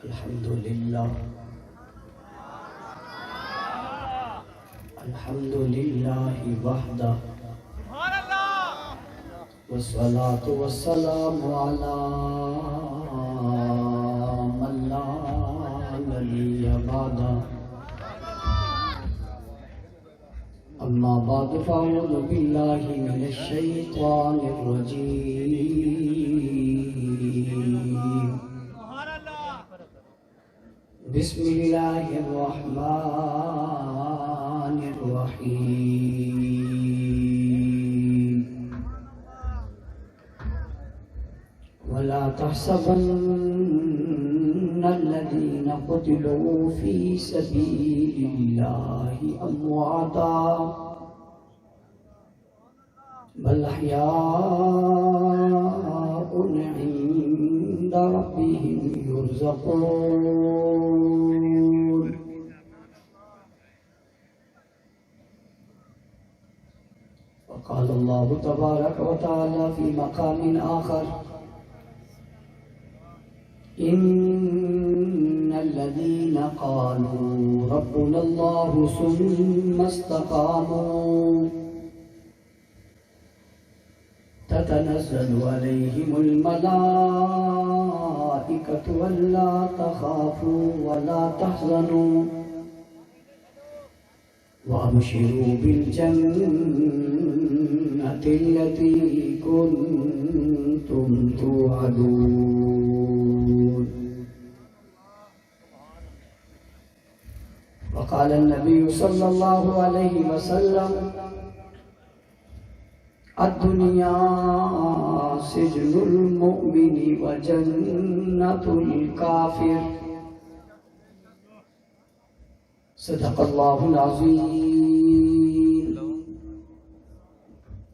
الحمدللہ الحمدللہ وحدہ والصلاة والسلام علی من لا نبی بعدہ اما بعد فاعوذ باللہ من الشیطان الرجیم بسم اللہ الرحمن الرحیم ولا تحسبن الذين قتلوا في سبيل الله أمواتا بل أحياء عند ربهم يرزقون وقال الله تبارك وتعالى في مقام آخر إن الذين قالوا ربنا الله ثم استقاموا تتنزل عليهم الملائكة ألا تخافوا ولا تحزنوا وأبشروا بالجنة التي كنتم توعدون وقال النبي صلى الله عليه وسلم الدنيا سجن المؤمن وجنة الكافر صدق الله العظيم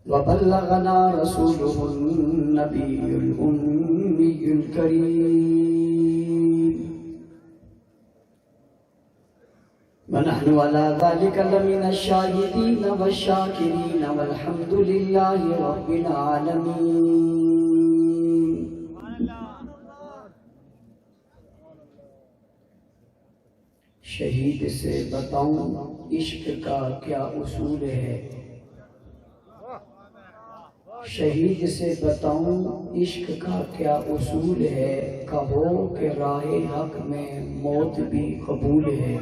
وبلغنا رسوله النبي الأمي الكريم ونحن على ذلك لمن الشاهدين والشاكرين والحمد لله رب العالمين شہید سے بتاؤں عشق کا کیا اصول ہے شہید سے بتاؤں عشق کا کیا اصول ہے کہو کہ راہ حق میں موت بھی قبول ہے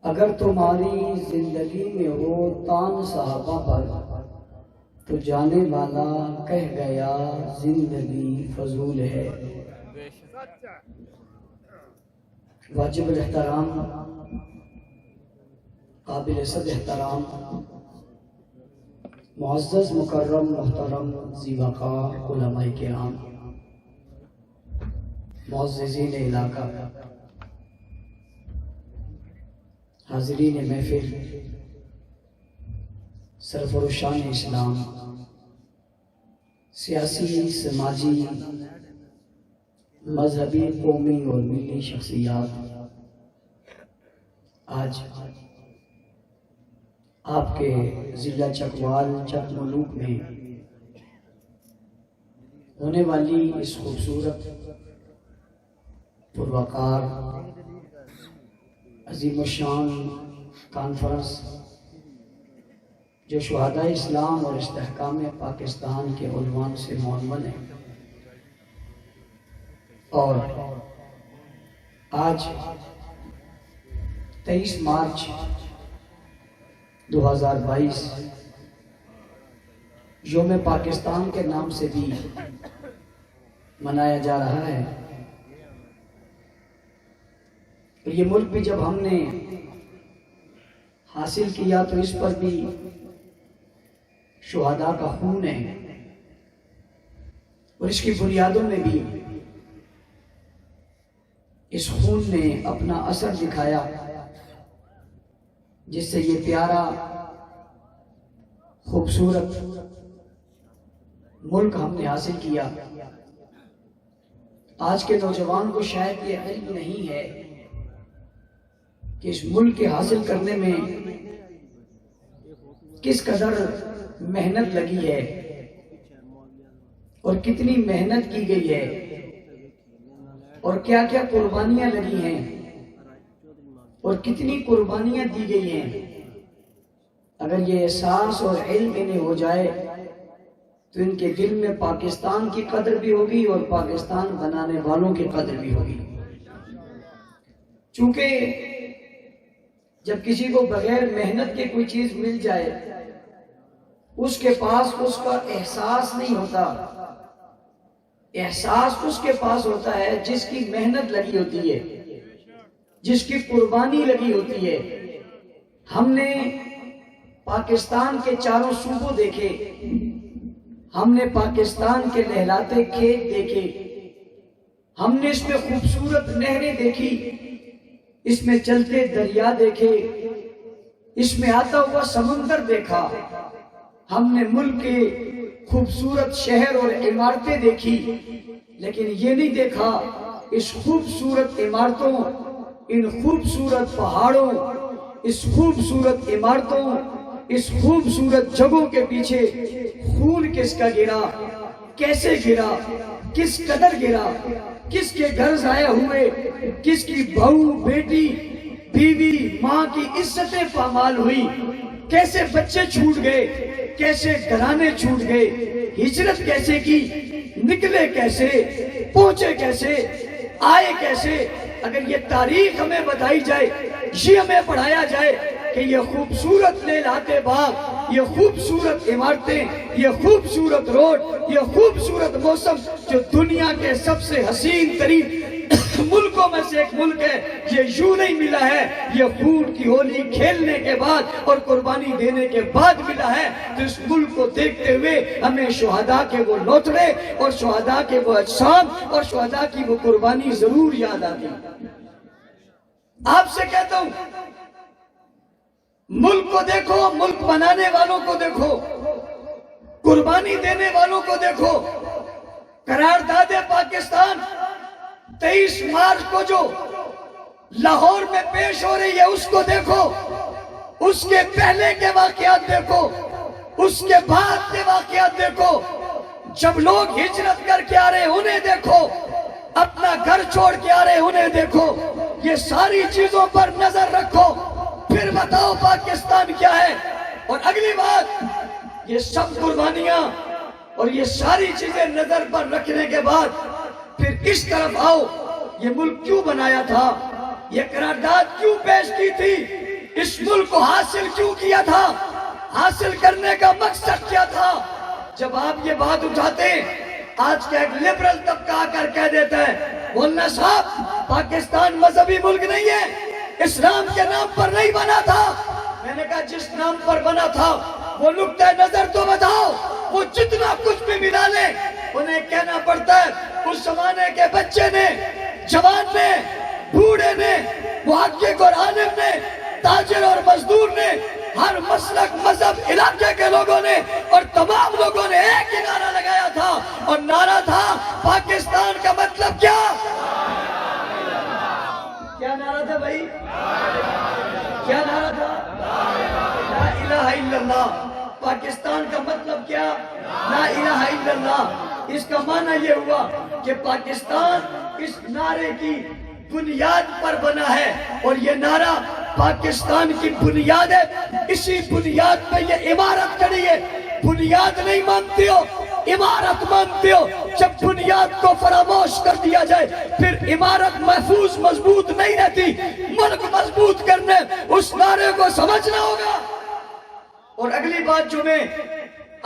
اگر تمہاری زندگی میں ہو تان صحابہ پر تو جانے والا کہہ گیا زندگی فضول ہے واجب الاحترام قابل صد احترام معزز مکرم محترم ذی وقار علماء کرام معززین علاقہ حاضرین محفل سرفروشان اسلام سیاسی سماجی مذہبی قومی اور ملی شخصیات آج آپ کے ضلع چکوال چک ملوک میں ہونے والی اس خوبصورت پروقار عظیم الشان کانفرنس جو شہداء اسلام اور استحکام پاکستان کے عنوان سے عنوان ہے اور آج 23 مارچ 2022 یوم پاکستان کے نام سے بھی منایا جا رہا ہے یہ ملک بھی جب ہم نے حاصل کیا تو اس پر بھی شہداء کا خون ہے اور اس کی بنیادوں میں بھی اس خون نے اپنا اثر دکھایا جس سے یہ پیارا خوبصورت ملک ہم نے حاصل کیا آج کے نوجوان کو شاید یہ علم نہیں ہے کہ اس ملک کے حاصل کرنے میں کس قدر محنت لگی ہے اور کتنی محنت کی گئی ہے اور کیا کیا قربانیاں لگی ہیں اور کتنی قربانیاں دی گئی ہیں، اگر یہ احساس اور علم انہیں ہو جائے تو ان کے دل میں پاکستان کی قدر بھی ہوگی اور پاکستان بنانے والوں کی قدر بھی ہوگی۔ چونکہ جب کسی کو بغیر محنت کے کوئی چیز مل جائے، اس کے پاس اس کا احساس نہیں ہوتا، احساس اس کے پاس ہوتا ہے جس کی محنت لگی ہوتی ہے، جس کی قربانی لگی ہوتی ہے۔ ہم نے پاکستان کے چاروں صوبوں دیکھے، ہم نے پاکستان کے لہلاتے کھیت دیکھے، ہم نے اس میں خوبصورت نہریں دیکھی، اس میں چلتے دریا دیکھے، اس میں آتا ہوا سمندر دیکھا، ہم نے ملک کے خوبصورت شہر اور عمارتیں دیکھی، لیکن یہ نہیں دیکھا اس خوبصورت عمارتوں، ان خوبصورت پہاڑوں، اس خوبصورت عمارتوں، اس خوبصورت جگہوں کے پیچھے خون کس کا گرا، کیسے گرا، کس قدر گرا، کس کے گھر ضائع ہوئے، کس کی بہو، بیٹی، بیوی، ماں کی عزتیں پامال ہوئی، کیسے بچے چھوٹ گئے، کیسے گھرانے چھوٹ گئے، ہجرت کیسے کی، نکلے کیسے، پہنچے کیسے، آئے کیسے۔ اگر یہ تاریخ ہمیں بتائی جائے، یہ ہمیں پڑھایا جائے کہ یہ خوبصورت لہلاتے باغ، یہ خوبصورت عمارتیں، یہ خوبصورت روڈ، یہ خوبصورت موسم جو دنیا کے سب سے حسین ترین ملکوں میں سے ایک ملک ہے، یہ یوں نہیں ملا ہے، یہ خون کی ہولی کھیلنے کے بعد اور قربانی دینے کے بعد ملا ہے۔ تو اس ملک کو دیکھتے ہوئے ہمیں شہداء کے وہ لوتھڑے اور شہداء کے وہ اجسام اور شہداء کی وہ قربانی ضرور یاد آتی۔ آپ سے کہتا ہوں، ملک کو دیکھو، ملک بنانے والوں کو دیکھو، قربانی دینے والوں کو دیکھو۔ قرارداد پاکستان 23 مارچ کو جو لاہور میں پیش ہو رہی ہے اس کو دیکھو، اس کے پہلے کے واقعات دیکھو، اس کے بعد کے واقعات دیکھو۔ جب لوگ ہجرت کر کے آ رہے انہیں دیکھو، اپنا گھر چھوڑ کے آ رہے انہیں دیکھو۔ یہ ساری چیزوں پر نظر رکھو، پھر بتاؤ پاکستان کیا ہے۔ اور اگلی بات، یہ سب قربانیاں اور یہ ساری چیزیں نظر پر رکھنے کے بعد پھر اس طرف آؤ، یہ ملک کیوں بنایا تھا، یہ قرارداد کیوں پیش کی تھی، اس ملک کو حاصل کیوں کیا تھا، حاصل کرنے کا مقصد کیا تھا۔ جب آپ یہ بات اٹھاتے ہیں، آج کا ایک لبرل طبقہ آ کر کہہ دیتا ہے، مولانا صاحب پاکستان مذہبی ملک نہیں ہے، اسلام کے نام پر نہیں بنا تھا۔ میں نے کہا جس نام پر بنا تھا وہ نقطہ نظر تو بتاؤ، وہ جتنا کچھ بھی ملا لے انہیں کہنا پڑتا ہے اس زمانے کے بچے نے، جوان نے، بوڑھے نے، محقق اور عالم نے، تاجر اور مزدور نے، ہر مسلک مذہب علاقے کے لوگوں نے اور تمام لوگوں نے ایک ہی نعرہ لگایا تھا، اور نعرہ تھا پاکستان کا مطلب کیا؟ کیا نعرہ تھا بھائی؟ کیا نعرہ تھا؟ لا الہ الا اللہ۔ پاکستان کا مطلب کیا؟ لا الہ الا اللہ۔ اس کا معنی یہ ہوا کہ پاکستان اس نعرے کی بنیاد پر بنا ہے، اور یہ نعرہ پاکستان کی بنیاد ہے۔ اسی بنیاد پہ یہ عمارت کھڑی ہے۔ بنیاد نہیں مانتے ہو، عمارت مانتے ہو۔ جب بنیاد کو فراموش کر دیا جائے پھر عمارت محفوظ مضبوط نہیں رہتی۔ ملک مضبوط کرنے اس نعرے کو سمجھنا ہوگا۔ اور اگلی بات جو میں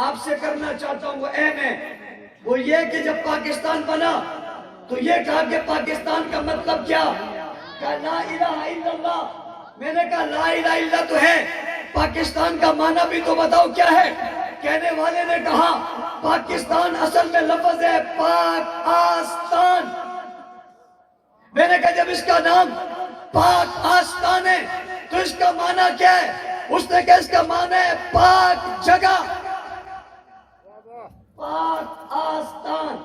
آپ سے کرنا چاہتا ہوں وہ اہم ہے، وہ یہ کہ جب پاکستان بنا تو یہ کہا کہ پاکستان کا مطلب کیا؟ کہا لا الہ الا اللہ۔ میں نے کہا لا الہ الا اللہ تو ہے، پاکستان کا معنی بھی تو بتاؤ کیا ہے۔ کہنے والے نے کہا پاکستان اصل میں لفظ ہے پاک آستان۔ میں نے کہا جب اس کا نام پاک آستان ہے تو اس کا معنی کیا ہے؟ اس نے کہا اس کا معنی ہے پاک جگہ۔ پاک آستان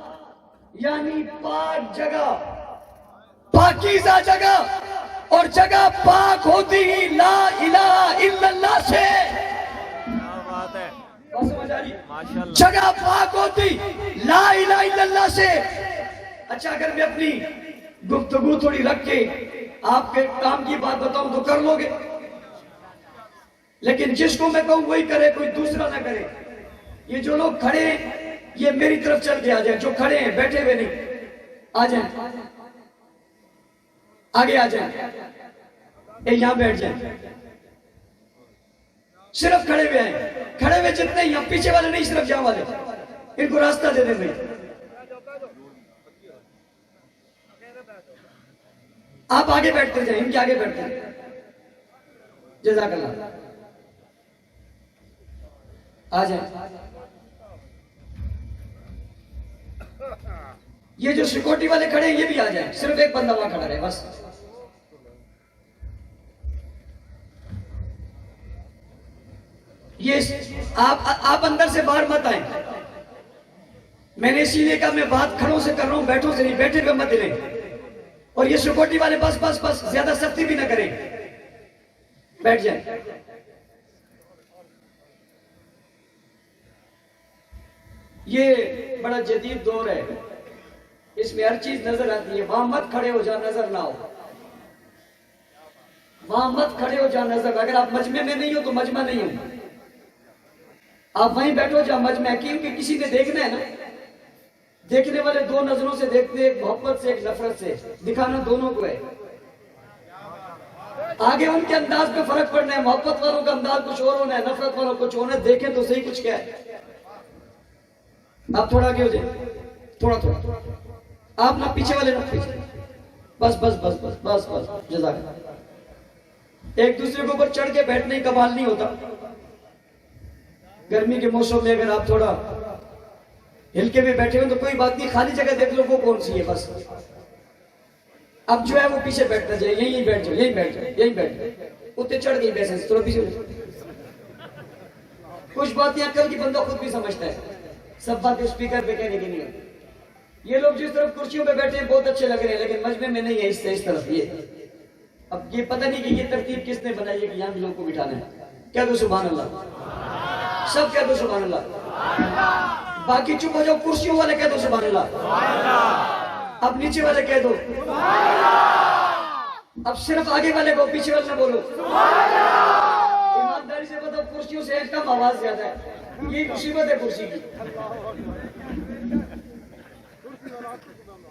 یعنی پاک جگہ، پاکیزہ جگہ، اور جگہ پاک ہوتی ہی لا الہ الا اللہ سے۔ جگہ پاک ہوتی لا الہ الا اللہ سے۔ اچھا اگر میں اپنی گفتگو تھوڑی رکھ کے آپ کے کام کی بات بتاؤں تو کر لو گے، لیکن جس کو میں کہوں وہی کرے، کوئی دوسرا نہ کرے۔ یہ جو لوگ کھڑے ہیں یہ میری طرف چل کے آ جائیں، جو کھڑے ہیں بیٹھے ہوئے نہیں، آ جائیں، آگے آ جائیں، یہاں بیٹھ جائیں، صرف کھڑے ہوئے ہیں، کھڑے ہوئے جتنے یہاں، پیچھے والے نہیں، صرف یہاں والے، ان کو راستہ دے دیں بھائی۔ آپ آگے بیٹھتے جائیں، ان کے آگے بیٹھتے ہیں، جزاک اللہ، آ جائیں۔ یہ جو سیکورٹی والے کھڑے ہیں یہ بھی آ جائیں، صرف ایک بندہ وہاں کھڑا رہے بس۔ یہ آپ اندر سے باہر مت آئیں، میں نے اسی لیے کہا میں بات کھڑوں سے کر رہا ہوں، بیٹھوں سے نہیں، بیٹھے پہ مت لیں۔ اور یہ سیکورٹی والے بس بس بس زیادہ سختی بھی نہ کریں، بیٹھ جائیں۔ یہ بڑا جدید دور ہے، اس میں ہر چیز نظر آتی ہے۔ وہاں مت کھڑے ہو جہاں نظر نہ ہو، وہاں مت کھڑے ہو جہاں نظر، اگر آپ مجمع میں نہیں ہو تو مجمع نہیں ہو، آپ وہیں بیٹھو جہاں مجمع ہے، کیونکہ کسی نے دیکھنا ہے نا۔ دیکھنے والے دو نظروں سے دیکھتے ہیں، ایک محبت سے، ایک نفرت سے، دکھانا دونوں کو ہے۔ آگے ان کے انداز پہ فرق پڑنا ہے، محبت والوں کا انداز کچھ اور ہونا ہے، نفرت والوں کچھ ہونا ہے، دیکھیں تو صحیح کچھ کیا ہے۔ آپ تھوڑا آگے ہو جائیں، تھوڑا تھوڑا، آپ نہ پیچھے والے نہ پیچھے، بس بس بس بس بس بس، جزاک اللہ۔ ایک دوسرے کے اوپر چڑھ کے بیٹھنے کا کمال نہیں ہوتا۔ گرمی کے موسم میں اگر آپ تھوڑا ہل کے بھی بیٹھے ہو تو کوئی بات نہیں، خالی جگہ دیکھ لو وہ کون سی ہے بس۔ اب جو ہے وہ پیچھے بیٹھنا چاہیے، یہیں بیٹھ جاؤ، یہیں بیٹھ جاؤ، یہیں بیٹھ جاؤ، اتنے چڑھ گئی بیسے تھوڑا پیچھے ہو جاؤ۔ کچھ باتیں عقل کی بندہ خود بھی سمجھتا ہے، سب باتیں اسپیکر پہ کہنے کی نہیں ہوتی۔ یہ لوگ جس طرف کرسیوں پہ بیٹھے ہیں بہت اچھے لگ رہے ہیں، لیکن مجمع میں نہیں ہے، اس سے اس طرف یہ۔ اب یہ پتہ نہیں کہ یہ ترتیب کس نے بنائی ہے کہ یہاں بھی لوگ کو بٹھانا ہے۔ کہہ دو سبحان اللہ، سب کہہ دو سبحان اللہ، باقی چپ ہو جاؤ، کرسیوں والے کہہ دو سبحان اللہ، اب نیچے والے کہہ دو، اب صرف آگے والے کو، پیچھے والے نہ بولو۔ ایمانداری سے بتاؤ، کرسیوں سے کم آواز زیادہ ہے، یہ مصیبت ہے کرسی کی۔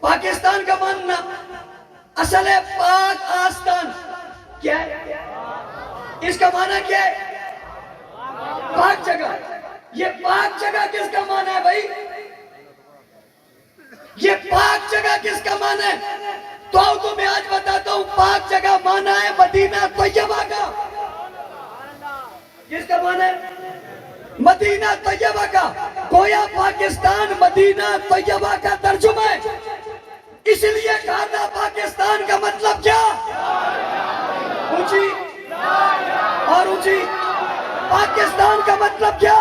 پاکستان کا ماننا اصل ہے پاک آستان، کیا ہے اس کا معنی؟ کیا ہے؟ پاک جگہ۔ یہ پاک جگہ کس کا معنی ہے بھائی؟ یہ پاک جگہ کس کا معنی ہے؟ تو آؤ تو میں آج بتاتا ہوں، پاک جگہ معنی ہے مدینہ طیبہ کا۔ کس کا معنی ہے؟ مدینہ طیبہ کا۔ گویا پاکستان مدینہ طیبہ کا ترجمہ ہے، اس لیے کہا تھا پاکستان کا مطلب کیا؟ اونچی اور اونچی۔ پاکستان کا مطلب کیا؟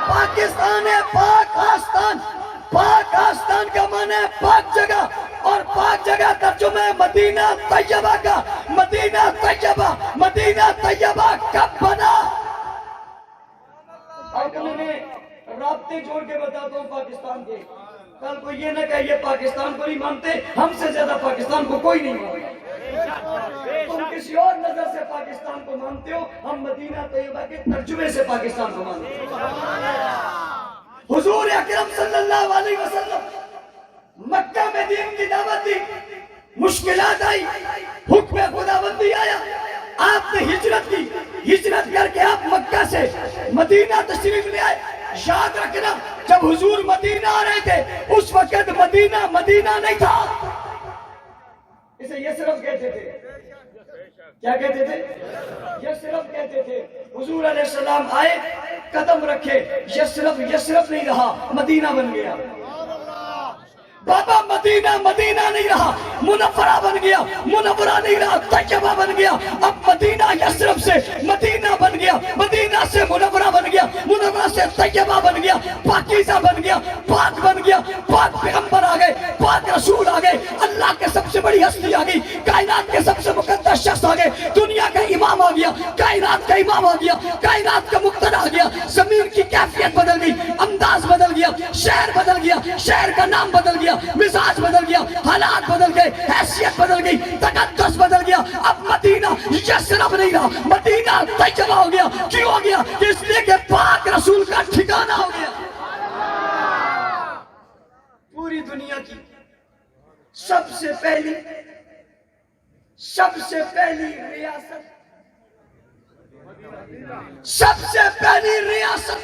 پاکستان ہے پاک آستان۔ پاک آستان کا معنی ہے پاک جگہ، اور پاک جگہ ترجمہ ہے مدینہ طیبہ کا۔ مدینہ طیبہ، مدینہ طیبہ کب بنا؟ اور میں رابطے جوڑ کے بتاتا ہوں پاکستان کے، کل کو یہ نہ کہے یہ پاکستان کو نہیں مانتے، ہم سے زیادہ پاکستان کو کوئی نہیں مانتا۔ تم کسی اور نظر سے پاکستان کو مانتے ہو، ہم مدینہ طیبہ کے ترجمے سے پاکستان کو مانتے ہیں۔ حضور اکرم صلی اللہ علیہ وسلم مکہ میں دین کی دعوت دی، مشکلات آئی، حکم خداوندی آیا، آپ نے ہجرت کی، ہجرت کر کے آپ مکہ سے مدینہ تشریف لے آئے۔ یاد رکھنا، جب حضور مدینہ آ رہے تھے اس وقت مدینہ مدینہ نہیں تھا، اسے یثرب کہتے تھے۔ کیا کہتے تھے؟ یثرب کہتے تھے۔ حضور علیہ السلام آئے، قدم رکھے، یثرب یثرب نہیں رہا، مدینہ بن گیا۔ بابا مدینہ مدینہ نہیں رہا، منورہ بن گیا، منورہ نہیں رہا، طیبہ بن گیا۔ اب مدینہ یثرب سے مدینہ بن گیا، مدینہ سے منورہ بن گیا، منورہ سے طیبہ بن گیا، پاکیزہ بن گیا، پاک بن گیا۔ پاک پیغمبر آ گئے، پاک رسول آ گئے، اللہ کے سب سے بڑی ہستی آ گئی، کائنات کے سب سے مقدس شخص آ گئے، دنیا کا امام آ گیا, کائنات کا امام آ گیا, کائنات کا مقتدی آ گیا, زمین کی کیفیت بدل گئی, انداز بدل گیا, شہر بدل گیا, شہر کا نام بدل گیا, مزاج بدل گیا, حالات بدل گئے, حیثیت بدل گئی, تقدس بدل گیا. اب مدینہ یثرب نہیں رہا, مدینہ طیبہ ہو گیا. کیوں ہو گیا؟ اس لیے کہ پاک رسول کا ٹھکانہ ہو گیا. پوری دنیا کی سب سے پہلی ریاست, سب سے پہلی ریاست,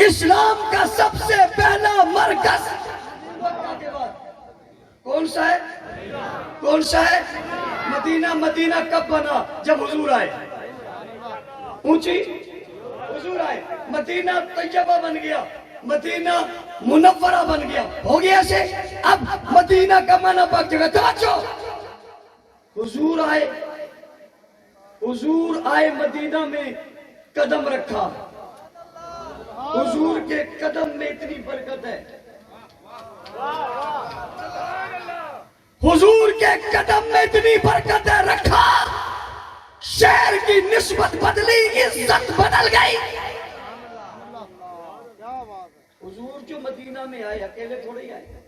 اسلام کا سب سے پہلا مرکز مکہ کے بعد کون سا ہے؟ کون سا ہے؟ مدینہ. مدینہ کب بنا؟ جب حضور آئے. اونچی حضور آئے, مدینہ طیبہ بن گیا, مدینہ منورہ بن گیا. ہو گیا ایسے. اب مدینہ کا معنی پاک جگہ. توجہ, حضور آئے, حضور آئے مدینہ میں قدم رکھا. حضور کے قدم میں اتنی برکت ہے, حضور کے قدم میں اتنی برکت ہے, رکھا, شہر کی نسبت بدلی, عزت بدل گئی. حضور جو مدینہ میں آئے اکیلے تھوڑے ہی آئے,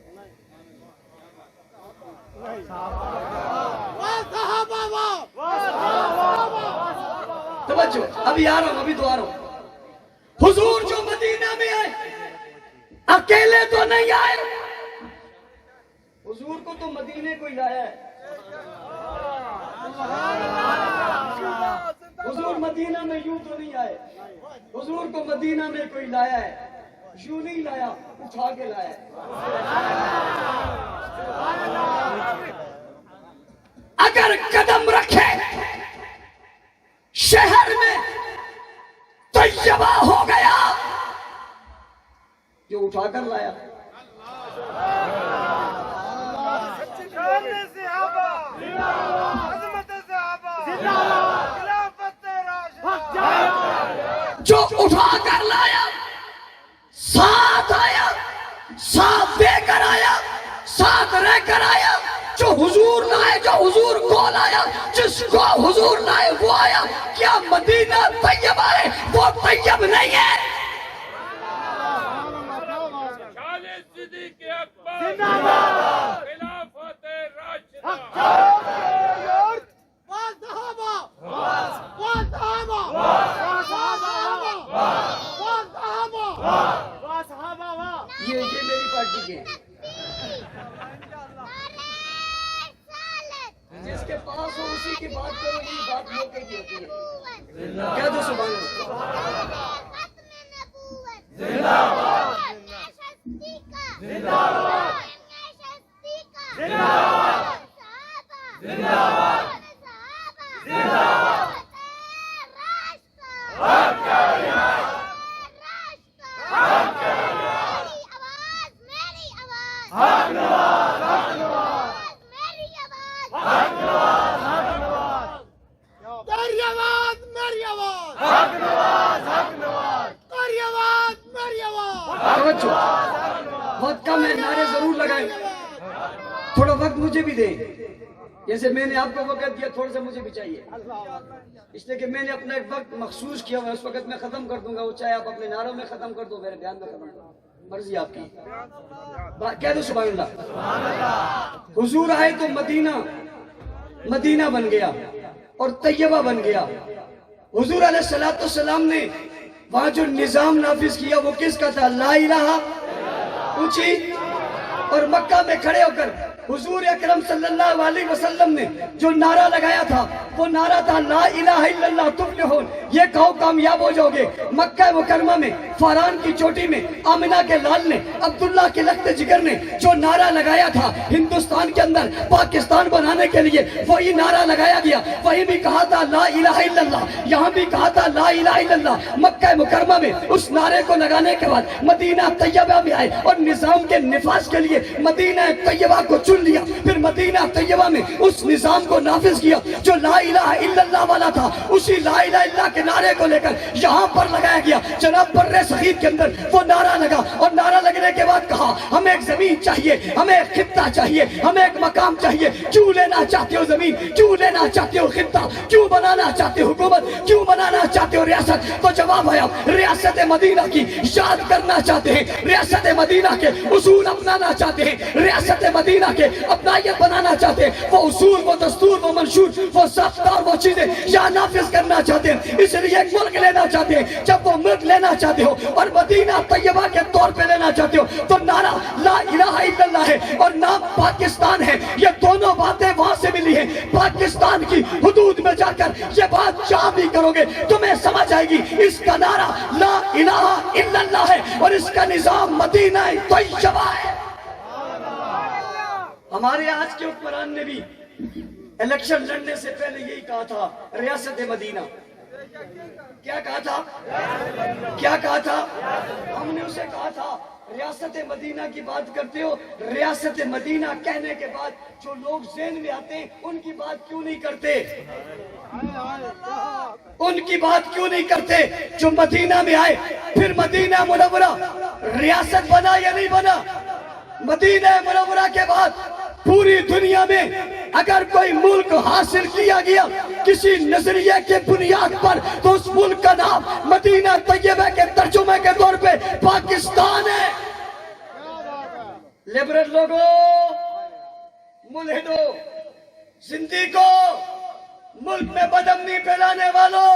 توجہ, ابھی آ رہا ہوں, ابھی تو آ رہا ہوں. حضور جو مدینہ میں آئے اکیلے تو نہیں آئے, حضور کو تو مدینے کو ہی لایا ہے. حضور مدینہ میں یوں تو نہیں آئے, حضور کو مدینہ میں کوئی لایا ہے. یوں نہیں لایا, اٹھا کے لایا. اگر قدم رکھے شہر میں طیبہ ہو گیا, جو اٹھا کر لایا. جو اٹھا کر لایا, ساتھ آیا, ساتھ دے کر آیا, ساتھ رہ کر آیا. جو حضور لائے, جو حضور کو لایا, جس کو حضور لائے وہ آیا. کیا مدینہ طیبہ ہے؟ وہ طیب نہیں ہے. یہ میری پارٹی کے, جس کے پاس ہو اسی کی بات کرو گی, بات موقع کی ہوتی ہے. کہہ دو سبحان اللہ. وقت کم ہے, نعرے ضرور لگائیں, تھوڑا وقت مجھے بھی دیں. جیسے میں نے آپ کو وقت دیا, تھوڑا سا مجھے بھی چاہیے, اس لیے کہ میں نے اپنا ایک وقت مخصوص کیا ہوا ہے. اس وقت میں ختم کر دوں گا, وہ چاہے آپ اپنے نعروں میں ختم کر دو, میرے بیان میں ختم کر دو, مرضی آپ کی. کہہ دو سبحان اللہ. حضور آئے تو مدینہ بن گیا اور طیبہ بن گیا. حضور علیہ السلام نے وہاں جو نظام نافذ کیا وہ کس کا تھا؟ لا الہ. اونچی. اور مکہ میں کھڑے ہو کر حضور اکرم صلی اللہ علیہ وسلم نے جو نعرہ لگایا تھا وہ نعرہ تھا لا الہ الا اللہ تفلحون. یہ کہو کامیاب ہو جاؤ گے. مکہ مکرمہ میں فاران کی چوٹی میں آمنہ کے لال نے, عبداللہ کے لخت جگر نے جو نعرہ لگایا تھا ہندوستان کے اندر پاکستان بنانے کے لیے, وہی نعرہ لگایا گیا. وہی بھی کہا تھا لا الہ الا اللہ, یہاں بھی کہا تھا لا الہ الا اللہ. مکہ مکرمہ میں اس نعرے کو لگانے کے بعد مدینہ طیبہ میں آئے اور نظام کے نفاذ کے لیے مدینہ طیبہ کو چن لیا، پھر مدینہ طیبہ میں اس نظام کو نافذ کیا جو لا الہ الا اللہ والا تھا، اسی لا الہ الا اللہ کے نعرے کو لے کر یہاں پر لگایا گیا۔ جناب بر صغیر کے اندر وہ نعرہ لگا، اور نعرہ لگنے کے بعد کہا ہمیں ایک زمین چاہیے، ہمیں ایک خطہ چاہیے، ہمیں ایک مقام چاہیے۔ کیوں لینا چاہتے ہو زمین؟ کیوں لینا چاہتے ہو خطہ؟ کیوں بنانا چاہتے ہو حکومت؟ کیوں بنانا چاہتے ہو ریاست؟ تو جواب ہے ریاست مدینہ کی یاد کرنا چاہتے ہیں، ریاست مدینہ کے اصول اپنانا چاہتے ہیں، ریاست مدینہ کے اپنائیت بنانا چاہتے ہیں، وہ اصول، وہ دستور، وہ منشور، وہ ضابطہ اور وہ چیزیں یہاں نافذ کرنا چاہتے ہیں۔ اس لیے ایک ملک لینا چاہتے ہیں۔ جب وہ ملک لینا چاہتے ہو اور مدینہ طیبہ کے طور پہ لینا چاہتے ہو تو نعرہ لا الہ الا اللہ ہے اور نام پاکستان ہے۔ یہ دونوں باتیں وہاں سے ملی ہیں۔ پاکستان کی حدود میں جا کر یہ بات جہاں بھی کرو گے تمہیں سمجھ آئے گی اس کا نعرہ لا الہ الا اللہ ہے اور اس کا نظام مدینہ طیبہ ہے۔ ہمارے آج کے حکمران نے بھی الیکشن لڑنے سے پہلے یہی کہا تھا، ریاست مدینہ۔ کیا کہا تھا؟ کیا کہا تھا؟ ہم نے اسے کہا تھا ریاست مدینہ کی بات کرتے ہو، ریاست مدینہ کہنے کے بعد جو لوگ ذہن میں آتے ہیں ان کی بات کیوں نہیں کرتے؟ ان کی بات کیوں نہیں کرتے جو مدینہ میں آئے؟ پھر مدینہ منورہ ریاست بنا یا نہیں بنا؟ مدینہ منورہ کے بعد پوری دنیا میں اگر کوئی ملک حاصل کیا گیا کسی نظریے کے بنیاد پر تو اس ملک کا نام مدینہ طیبہ کے ترجمے کے طور پہ پاکستان ہے۔ لبرل لوگوں، ملحدوں، زندگیوں، ملک میں بدامنی پھیلانے والوں،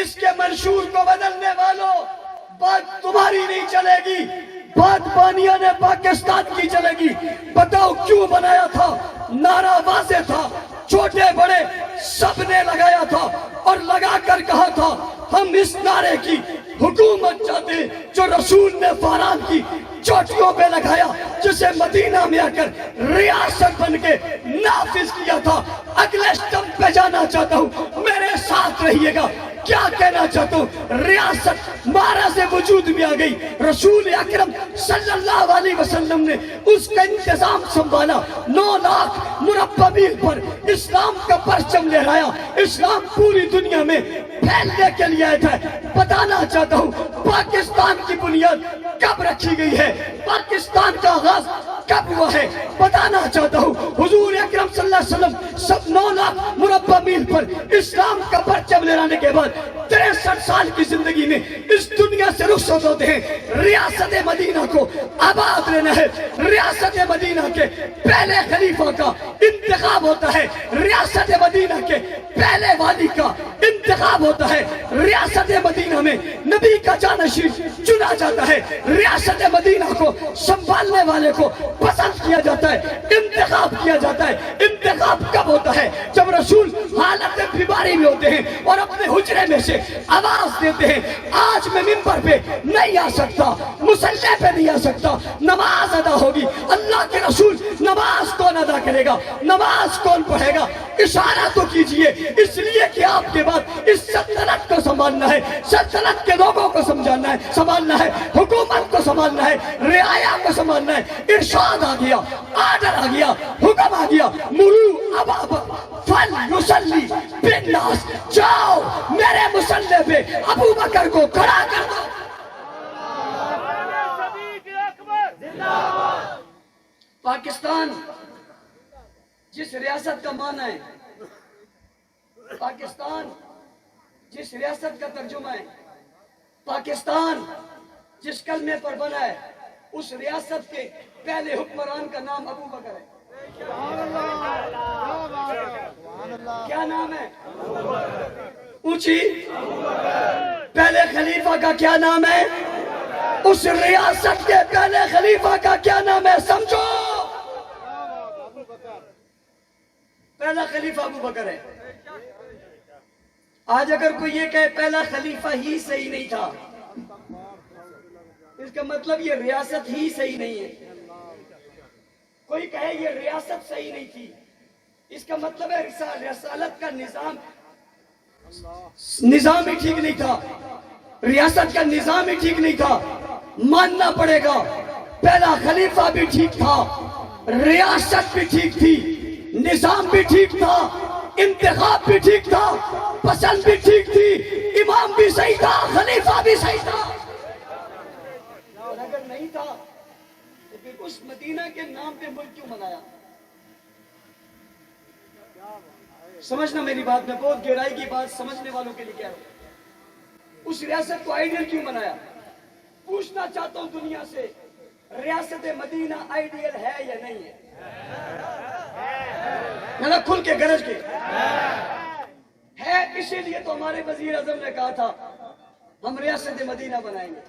اس کے منشور کو بدلنے والوں، بات تمہاری نہیں چلے گی، بات بانیہ نے پاکستان کی چلے گی۔ بتاؤ کیوں بنایا تھا؟ نعرہ واضح تھا، چھوٹے بڑے سب نے لگایا تھا اور لگا کر کہا تھا ہم اس نعرے کی حکومت چاہتے ہیں جو رسول نے فاران کی چوٹیوں پہ لگایا، جسے مدینہ میں آ کر ریاست بن کے نافذ کیا تھا۔ اگلے سٹمپ پہ جانا چاہتا ہوں، میرے ساتھ رہیے گا۔ کیا کہنا چاہتا ہوں؟ ریاست مارا سے وجود میں آ گئی۔ رسول اکرم صلی اللہ علیہ وسلم نے اس کا انتظام سنبھالا۔ 9 لاکھ مربع میل پر اسلام کا پرچم لہرایا۔ اسلام پوری دنیا میں پھیلنے کے لیے آیا تھا۔ بتانا چاہتا ہوں پاکستان کی بنیاد کب رکھی گئی ہے، پاکستان کا آغاز کب ہوا ہے؟ بتانا چاہتا ہوں حضور اکرم صلی اللہ علیہ وسلم سب 9 لاکھ مربع میل پر اسلام کا پرچم لہرانے کے بعد 63 سال کی زندگی میں اس دنیا سے رخصت ہوتے ہیں۔ ریاست مدینہ کو آباد لینا ہے، ریاست مدینہ کے پہلے خلیفہ کا انتخاب ہوتا ہے، ریاست مدینہ کے پہلے والی کا انتخاب ہوتا ہے، ریاست مدینہ میں نبی کا جانشین چنا جاتا ہے، ریاست مدینہ کو سنبھالنے والے کو پسند کیا جاتا ہے، انتخاب کیا جاتا ہے۔ انتخاب کب ہوتا ہے؟ جب رسول حالت بیماری میں ہوتے ہیں اور اپنے حجرے میں سے آواز دیتے ہیں آج میں ممبر پہ نہیں آ سکتا، مصلی پہ نہیں آ سکتا، نماز ادا ہوگی۔ اللہ کے رسول نماز کون ادا کرے گا؟ نماز کون پڑھے گا؟ اشارہ تو کیجئے، اس لیے کہ آپ کے بعد اس سلطنت کو سنبھالنا ہے، سلطنت کے لوگوں کو سنبھالنا ہے، حکومت کو سنبھالنا ہے، رعایا کو سنبھالنا ہے۔ ارشاد آ گیا، آرڈر آ گیا، حکم آ گیا، مرو ابا فل یصلی بالناس، جاؤ میرے مصلی پہ ابو بکر کو کھڑا کر دو۔ پاکستان جس ریاست کا معنی ہے، پاکستان جس ریاست کا ترجمہ ہے، پاکستان جس کلمے پر بنا ہے، اس ریاست کے پہلے حکمران کا نام ابو بکر ہے۔ کیا نام ہے؟ اونچی پہلے خلیفہ کا کیا نام ہے؟ اس ریاست کے پہلے خلیفہ کا کیا نام ہے؟ سمجھو، پہلا خلیفہ ابو بکر ہے۔ آج اگر کوئی یہ کہے پہلا خلیفہ ہی صحیح نہیں تھا، اس کا مطلب یہ ریاست ہی صحیح نہیں ہے۔ کوئی کہے یہ ریاست صحیح نہیں تھی، اس کا مطلب ہے رسالت کا نظام ہی ٹھیک نہیں تھا، ریاست کا نظام ہی ٹھیک نہیں تھا۔ ماننا پڑے گا پہلا خلیفہ بھی ٹھیک تھا، ریاست بھی ٹھیک تھی، نظام بھی ٹھیک تھا، انتخاب بھی ٹھیک تھا، پسند بھی ٹھیک تھی، امام بھی صحیح تھا، خلیفہ بھی صحیح تھا۔ اور اگر نہیں تھا تو پھر اس مدینہ کے نام پہ ملک کیوں منایا؟ سمجھنا میری بات، میں بہت گہرائی کی بات سمجھنے والوں کے لیے کہہ رہا ہوں۔ اس ریاست کو آئیڈیل کیوں بنایا؟ پوچھنا چاہتا ہوں دنیا سے، ریاست مدینہ آئیڈیل ہے یا نہیں ہے؟ ذرا کھل کے گرج کے ہے۔ اسی لیے تو ہمارے وزیر اعظم نے کہا تھا ہم ریاست مدینہ بنائیں گے۔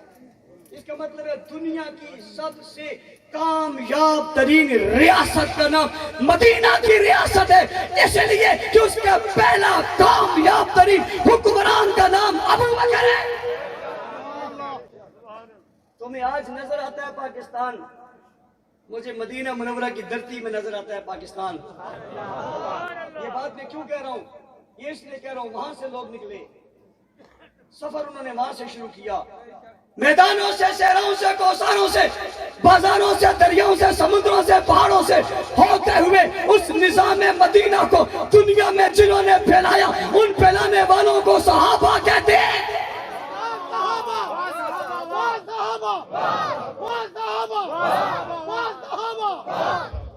اس کا مطلب ہے دنیا کی سب سے کامیاب ترین ریاست کا نام مدینہ کی ریاست ہے، اس لیے کہ اس کا پہلا کامیاب ترین حکمران کا نام ابو بکر ہے۔ تمہیں آج نظر آتا ہے پاکستان، مجھے مدینہ منورہ کی دھرتی میں نظر آتا ہے پاکستان۔ یہ بات میں کیوں کہہ رہا ہوں؟ یہ اس لیے کہہ رہا ہوں وہاں سے لوگ نکلے، سفر انہوں نے وہاں سے شروع کیا، میدانوں سے، صحراؤں سے، کوثروں سے، بازاروں سے، دریاؤں سے، سمندروں سے، پہاڑوں سے ہوتے ہوئے اس نظام مدینہ کو دنیا میں جنہوں نے پھیلایا، ان پھیلانے والوں کو صحابہ کہتے ہیں۔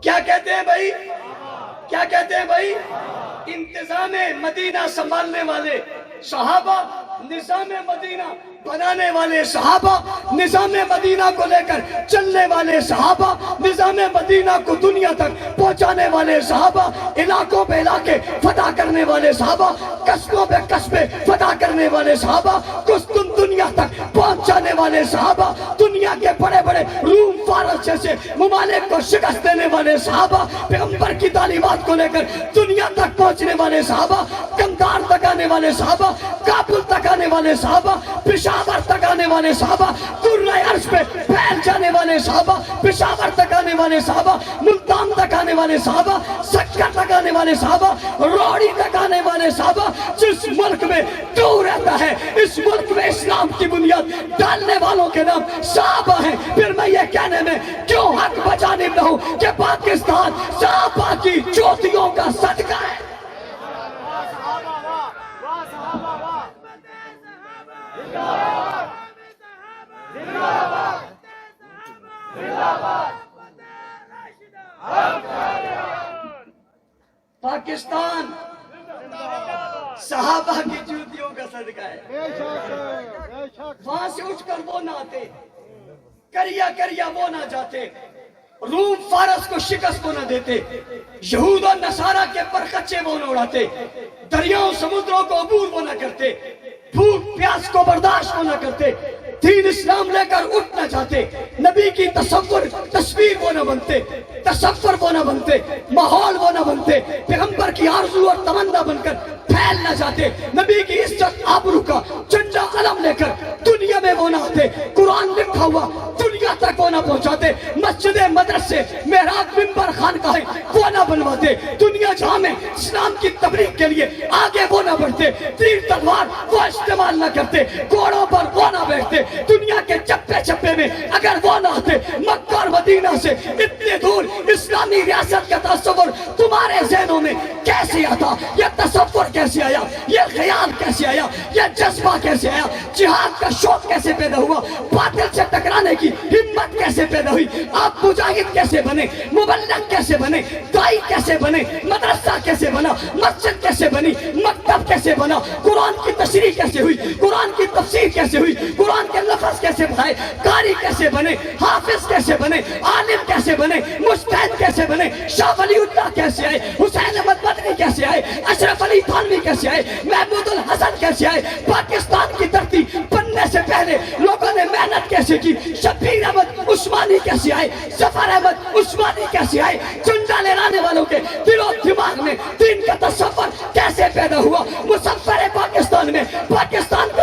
کیا کہتے ہیں بھائی؟ کیا کہتے ہیں بھائی؟ انتظام مدینہ سنبھالنے والے صحابہ، نظام مدینہ بنانے والے صحابہ، نظام مدینہ کو لے کر چلنے والے صحابہ، نظام مدینہ کو دنیا تک پہنچانے والے صحابہ، علاقوں پہ علاقے فتح کرنے والے صحابہ، قصبوں پہ قصبے فتح کرنے والے صحابہ، قسطن دنیا تک پہنچانے والے صحابہ، دنیا کے بڑے بڑے روم فارس جیسے ممالک کو شکست دینے والے صحابہ، پیغمبر کی تعلیمات کو لے کر دنیا تک پہنچنے والے صحابہ، قندھار تک آنے والے صحابہ، کابل تک آنے والے صحابہ، پشاور تک آنے والے صحابہ، قرۂ عرض پہ پھیل جانے والے صحابہ، پشاور تک آنے والے صحابہ، ملتان تک آنے والے صحابہ، سکر تک آنے والے صحابہ، روڑی تک آنے والے صحابہ۔ جس ملک میں تو رہتا ہے، اس ملک میں اسلام کی بنیاد ڈالنے والوں کے نام صحابہ ہیں۔ پھر میں یہ کہنے میں کیوں حق بجانب نہ ہوں کہ پاکستان صحابہ کی چوٹیوں کا صدقہ ہے۔ پاکستان صحابہ کی جوتیوں کا صدقہ ہے۔ وہاں سے اٹھ کر وہ نہ آتے، کریا کریا وہ نہ جاتے، روم فارس کو شکست وہ نہ دیتے، یہود اور نصارہ کے پرخچے وہ نہ اڑاتے، دریاؤں سمندروں کو عبور وہ نہ کرتے، بھوک پیاس کو برداشت وہ نہ کرتے، دین اسلام لے کر اٹھ نہ جاتے، نبی کی تصویر وہ نہ بنتے، تصور وہ نہ بنتے، ماحول وہ نہ بنتے، پیغمبر کی آرزو اور تمنا بن کر پھیل نہ جاتے، نبی کی عزت آبرو کا جھنڈا قلم لے کر دنیا میں وہ نہ آتے، قرآن لکھا ہوا دنیا تک وہ نہ پہنچاتے، مسجد مدرسے محراب منبر خانقاہیں وہ نہ بنواتے، دنیا جہاں میں اسلام کی تبلیغ کے لیے آگے وہ نہ بڑھتے، تیر تلوار وہ استعمال نہ کرتے، گھوڑوں پر وہ نہ بیٹھتے، دنیا کے چپے چپے میں اگر وہ نہ آتے، مکہ اور مدینہ سے اتنے دور اسلامی ریاست کا تصور تمہارے ذہنوں میں کیسے آتا؟ یہ تصور کیسے آیا؟ یہ خیال کیسے آیا؟ یہ جذبہ کیسے آیا؟ جہاد کا شوق کیسے پیدا ہوا؟ باطل سے ٹکرانے کی ہمت کیسے پیدا ہوئی؟ آپ مجاہد کیسے بنے؟ مبلغ کیسے بنے؟ دائی کیسے بنے؟ مدرسہ کیسے بنا؟ مسجد کیسے بنی؟ مکتب کیسے بنا؟ قرآن کی تشریح کیسے ہوئی؟ قرآن کی تفسیر کیسے ہوئی؟ قرآن کے لفظ کیسے بنائے؟ قاری کیسے بنے؟ حافظ کیسے بنے؟ عالم کیسے بنے؟ مجتہد کیسے بنے؟ شاہ ولی اللہ کیسے آئے؟ حسین احمد مدنی کیسے آئے؟ اشرف علی تھانوی کیسے آئے؟ محمود الحسن کیسے آئے؟ پاکستان کی دھرتی بننے سے پہلے لوگوں نے محنت کیسے کی؟ شبیر احمد عثمانی کیسے آئے؟ ظفر احمد عثمانی کیسے آئے؟ جھنڈا لہرانے والوں کے دل و دماغ میں دین کا تصور کیسے پیدا ہوا؟ مصور پاکستان میں پاکستان کو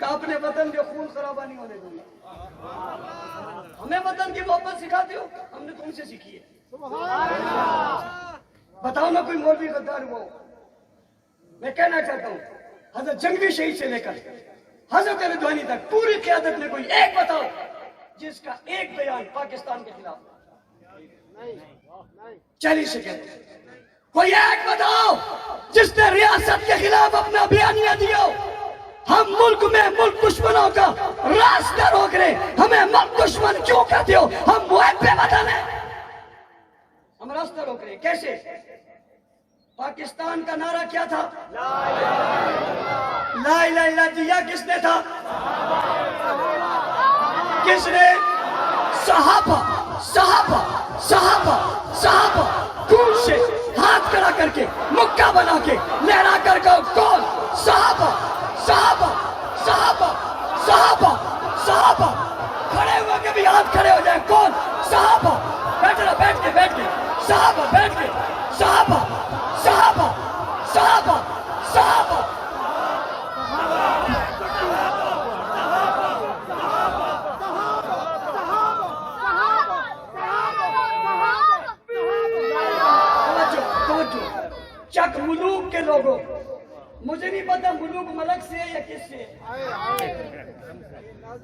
کہ اپنے وطن کے خون خرابہ نہیں ہونے دوں گا. ہمیں وطن کی محبت سکھاتے ہو, ہم نے تم سے سیکھی ہے. بتاؤ نا کوئی مولوی غدار ہوا ہو. میں کہنا چاہتا ہوں حضرت جنگی شہید سے لے کر حضرت رضوانی تک پوری قیادت میں کوئی ایک بتاؤ جس کا ایک بیان پاکستان کے خلاف. 40 سیکنڈ. کوئی ایک بتاؤ جس نے ریاست کے خلاف اپنا بیانیہ دیا ہو. ہم ملک میں ملک دشمنوں کا راستہ روک رہے, ہمیں ملک دشمن کیوں کہتے ہو؟ ہم محب وطن ہیں, ہم راستہ روک رہے. کیسے؟ پاکستان کا نعرہ کیا تھا؟ لا الہ الا دیا کس نے تھا؟ کس نے؟ صحابہ صحابہ صحابہ صحابہ. خون سے ہاتھ کھڑا کر کے مکہ بنا کے لہرا کر کہو کون؟ صحابہ صحابہ صحابہ صحابہ صحابہ. کھڑے ہوئے کے بھی ہاتھ کھڑے ہو جائیں. کون؟ صحابہ. بیٹھنا, بیٹھ کے بیٹھ کے صحابہ, بیٹھ کے صحابہ صحابہ صحابہ صحابہ. چک ملوک کے لوگوں, مجھے نہیں پتا ملوک ملک سے ہے یا کس سے ہے.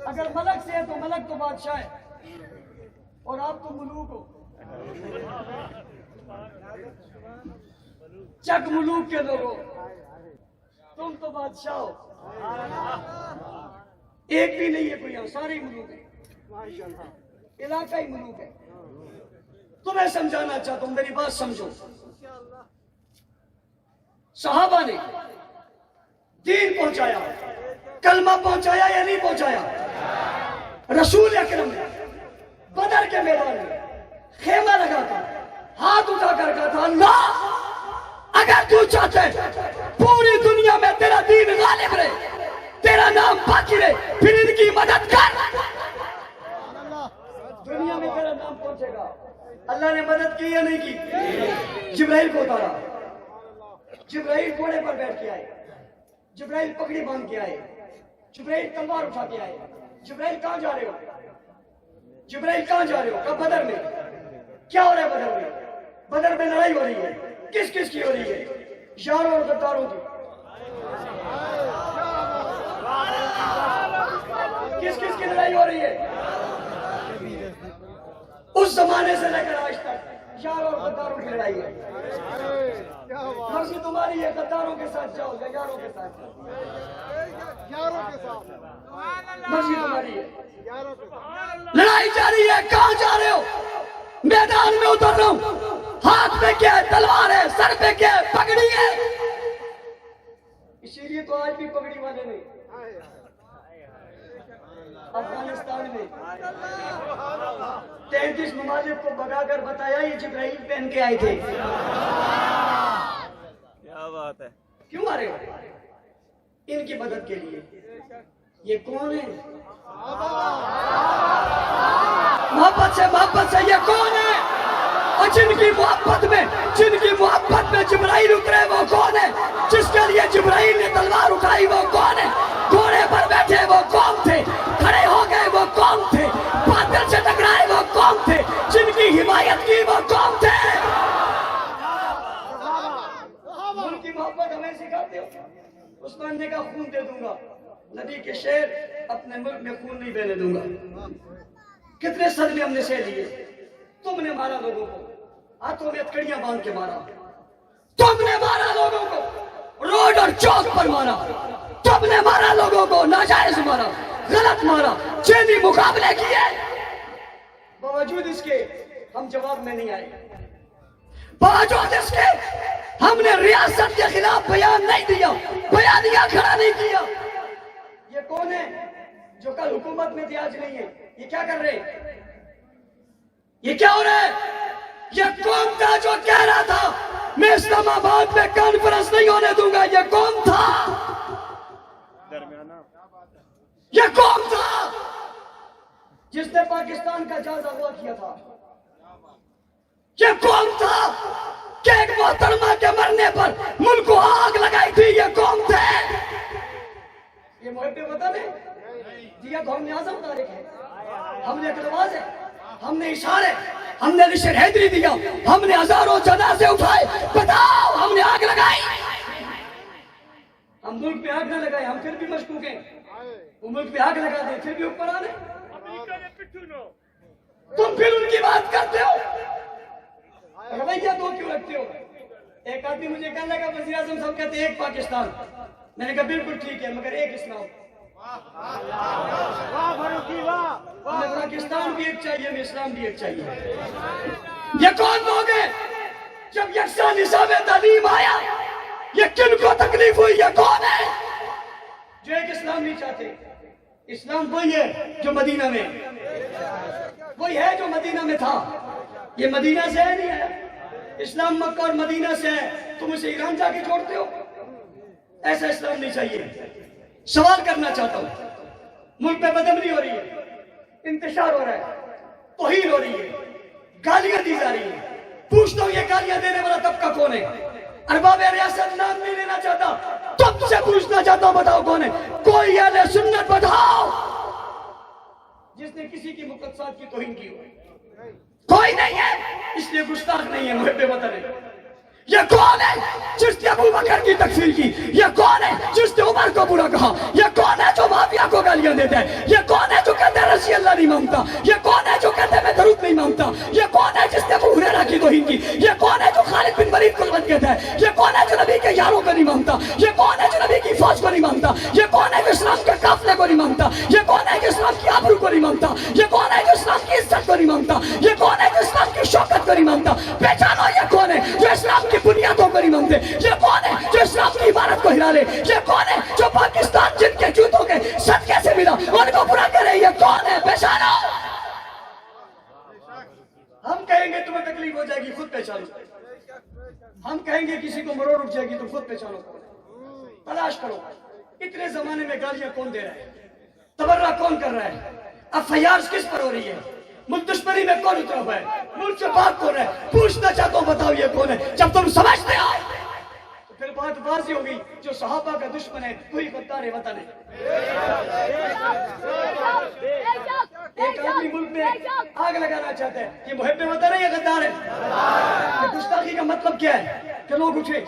اگر ملک سے ہے تو ملک تو بادشاہ ہے اور آپ تو ملوک ہو. چک ملوک کے لوگوں, تم تو بادشاہ ہو. ایک بھی نہیں ہے کوئی, یہاں سارے ملوک ہیں, علاقائی ملوک ہے. تمہیں سمجھانا چاہتا ہوں, میری بات سمجھو. صحابہ نے دین پہنچایا, کلمہ پہنچایا یا نہیں پہنچایا؟ رسول اکرم نے بدر کے میدان میں خیمہ لگا تھا, ہاتھ اٹھا کر کہا تھا اللہ اگر تو چاہتے پوری دنیا میں تیرا دین غالب رہے, تیرا نام باقی رہے, پھر ان کی مدد کر. دنیا میں تیرا نام پہنچے گا. اللہ نے مدد کی یا نہیں کی؟ جبرائیل کو اتارا. جبرائیل گھوڑے پر بیٹھ کے آئے, جبرائیل پگڑی باندھ کے آئے, جبرائیل تلوار اٹھا کے آئے. جبرائیل کہاں جا رہے ہو؟ جبرائیل کہاں جا رہے ہو؟ کہا بدر میں. کیا ہو رہا ہے بدر میں؟ بدر میں لڑائی ہو رہی ہے. کس کس کی ہو رہی ہے؟ یاروں اور غداروں کی. کس کس کی لڑائی ہو رہی ہے؟ اس زمانے سے لے کر آج تک یاروں اور غداروں کی لڑائی ہے. مرضی تمہاری ہے, غداروں کے ساتھ جاؤ یا یاروں کے ساتھ جاؤ, مرضی تمہاری ہے. لڑائی جاری ہے. کہاں جا رہے ہو؟ میدان میں اتر رہا ہوں. ہاتھ میں کیا ہے؟ تلوار ہے. سر پہ کیا ہے؟ پگڑی ہے. اسی لیے تو آج بھی پگڑی والے نہیں. افغانستان میں 33 ممالک کو بگا کر بتایا یہ جبرائیل پہن کے آئے تھے. کیا بات ہے. کیوں آ رہے ہو؟ ان کی مدد کے لیے. یہ کون ہے؟ محبت سے یہ کون ہے؟ اور جن کی محبت میں جبرائیل اترے وہ کون ہے؟ جس کے لیے جبرائیل نے تلوار اٹھائی وہ کون ہے؟ گھوڑے پر بیٹھے وہ کون تھے؟ کھڑے ہو گئے وہ کون تھے؟ باطل سے ٹکرائے وہ کون تھے؟ جن کی حمایت کی وہ کون تھے؟ ملک کی محبت ہمیں سکھاتے ہو. عثمان نے کہا خون دے دوں گا. نبی کے شعر, اپنے ملک میں خون نہیں بہنے دوں گا. کتنے صدمے ہم نے سہ لیے. تم نے مارا لوگوں کو, ہاتھوں میں ہتکڑیاں باندھ کے مارا. تم نے مارا لوگوں کو, روڈ اور چوک پر مارا. تم نے مارا لوگوں کو, ناجائز مارا, غلط مارا, جیدی مقابلے کیے. باوجود اس کے ہم جواب میں نہیں آئے. باوجود اس کے ہم نے ریاست کے خلاف بیان نہیں دیا, بیانیہ کھڑا نہیں کیا. یہ کون ہے جو کل حکومت میں تھے آج نہیں ہے؟ یہ کیا کر رہے؟ یہ کیا ہو رہا ہے؟ یہ کون تھا جو کہہ رہا تھا میں اسلام آباد میں کانفرنس نہیں ہونے دوں گا؟ یہ کون تھا؟ یہ کون تھا جس نے پاکستان کا جائزہ ہوا کیا تھا؟ یہ کون تھا کہ ایک محترمہ کے مرنے پر ملک کو آگ لگائی تھی؟ یہ کون تھے؟ یہ محب وطن ہے. تو ہم نے اعظم طارق ہے، ہم نے اقرواز ہے، ہم نے اشارے، ہم نے رشد حیدری دیا، ہم نے ہزاروں جنازے اٹھائے، بتاؤ ہم نے آگ لگائی؟ ہم ملک پہ آگ نہ لگائے، ہم پھر بھی مشکوک ہیں، وہ ملک پہ آگ لگا دے پھر بھی اوپر آ رہے، تم پھر ان کی بات کرتے ہو، رویہ دو کیوں رکھتے ہو؟ ایک آدمی مجھے کہنے لگا وزیر اعظم صاحب کہتے ہیں ایک پاکستان، میں نے کہا بالکل ٹھیک ہے مگر ایک اسلام، ہمیں پاکستان بھی ایک چاہیے، ہمیں اسلام بھی ایک چاہیے۔ یہ کون لوگ ہیں؟ جب یکساں نصاب تعلیم آیا یہ کن کو تکلیف ہوئی؟ یہ کون ہے جو ایک اسلام نہیں چاہتے؟ اسلام وہی ہے جو مدینہ میں، وہی ہے جو مدینہ میں تھا، یہ مدینہ سے ہے نہیں ہے، اسلام مکہ اور مدینہ سے ہے، تم اسے ایران جا کے چھوڑتے ہو؟ ایسا اسلام نہیں چاہیے۔ سوال کرنا چاہتا ہوں، ملک پہ بدامنی ہو رہی ہے، انتشار ہو رہا ہے، توہین ہو رہی ہے، گالیاں دی جا رہی ہیں، پوچھتا ہوں یہ گالیاں دینے والا طبقہ کون ہے؟ ارباب ریاست نام نہیں لینا چاہتا، تم سے پوچھنا چاہتا ہوں بتاؤ کون ہے؟ کوئی اہل سنت بتاؤ جس نے کسی کی مقدسات کی توہین کی ہو؟ کوئی نہیں ہے، اس لیے گستاخ نہیں ہے، محب وطن ہے۔ یہ کون ہے جس نے ابو بکر کی تکفیر کی؟ یہ کون ہے جس نے عمر کو برا کہا؟ یہ کون ہے جو مافیا کو گالیاں دیتا ہے؟ یہ کون ہے جو کہتا ہے رضی اللہ نہیں مانگتا؟ یہ کون ہے جو کہتا ہے میں درود نہیں مانگتا؟ یہ کون ہے جس نے ابو ہریرہ کی توہین کی؟ یہ کون ہے جو خالد بن ولید کو غلط کہتا ہے؟ یہ کون ہے جو نبی کے یاروں کو نہیں مانگتا؟ یہ کون ہے جو نبی کی فوج کو نہیں مانگتا؟ یہ کون ہے جو اسلام کے قافلے کو نہیں مانگتا؟ یہ کون ہے جو اسلام کی آبرو کو نہیں مانگتا؟ یہ کون ہے جو اسلام کی عزت کو نہیں مانگتا؟ یہ کون ہے جو اسلام کی شوکت کو نہیں مانگتا؟ پہچانو یہ کون ہے جو اسلام کی بنیادوں کو نہیں مانگتے؟ یہ کون ہے جو اسلام کی عمارت کو ہلا لے؟ یہ کون ہے جو پاکستان جن کے جوتوں کے صدقے سے ملا ان کو برا کرے؟ یہ کون ہے؟ پہچانو۔ ہم کہیں گے تمہیں تکلیف ہو جائے گی، خود پہچانو۔ ہم کہیں گے کسی کو مروڑ اٹھ جائے گی تو خود پہچانو، تلاش کرو۔ اتنے زمانے میں گالیاں کون دے رہا ہے؟ تبرہ کون کر رہا ہے؟ اب فیاض کس پر ہو رہی ہے؟ ملک دشمنی میں کون اترا ہوا ہے؟ ملک سے بات کون ہے؟ پوچھنا چاہتا ہوں بتاؤ یہ کون ہے؟ جب تم سمجھتے ہو تو پھر بات واضح ہوگی، جو صحابہ کا دشمن ہے وہی غدار وطن ہے۔ ایک آدمی ملک میں آگ لگانا چاہتا ہے، یہ محب وطن ہے یا غدار ہے؟ یہ گستاخی کا مطلب کیا ہے؟ کہ لوگ اٹھے،